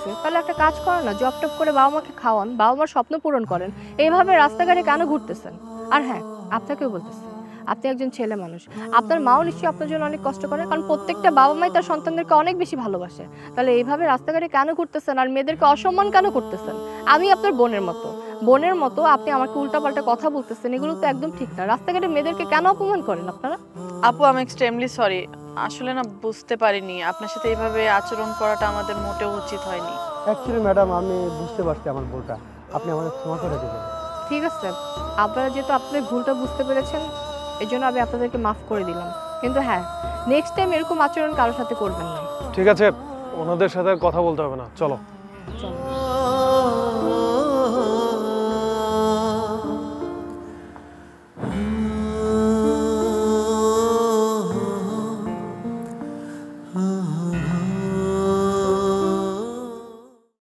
লাগছে, তাহলে একটা কাজ করেন না, জব টপ করে বাবা মাকে খাওয়ান, বাবা মার স্বপ্ন পূরণ করেন। এইভাবে রাস্তাঘাটে কেন ঘুরতেছেন? আর হ্যাঁ, আপনাকেও বলতেছি, আপনি একজন ছেলে মানুষ, আপনার মাও নিশ্চয়ই আপনার জন্য অনেক কষ্ট করে, কারণ প্রত্যেকটা বাবা মাই তার সন্তানদেরকে অনেক বেশি ভালোবাসে। তাহলে এইভাবে রাস্তাঘাটে কেন ঘুরতেছেন আর মেয়েদেরকে অসম্মান কেন করতেছেন? আমি আপনার বোনের মতো আপনি আমাকে উল্টাপাল্টা কথা বলতেছেন, এগুলো তো একদম ঠিক না। রাস্তাঘাটে মেয়েদেরকে কেন অপমান করেন আপনারা? আপু আমি এক্সট্রিমলি সরি, আসলে না বুঝতে পারিনি আপনার সাথে এইভাবে আচরণ করাটা আমাদের মোটেও উচিত হয়নি। অ্যাকচুয়ালি ম্যাডাম আমি বুঝতে পারছি আমার ভুলটা, আপনি আমাকে ক্ষমা করে দেবেন। ঠিক আছে, আপনারা যেহেতু আপনাদের ভুলটা বুঝতে পেরেছেন, এই জন্য আমি আপনাদেরকে মাফ করে দিলাম। কিন্তু হ্যাঁ, নেক্সট টাইম এরকম আচরণ কারোর সাথে করবেন না। ঠিক আছে, ওনাদের সাথে আর কথা বলতে হবে না, চলো। চলো।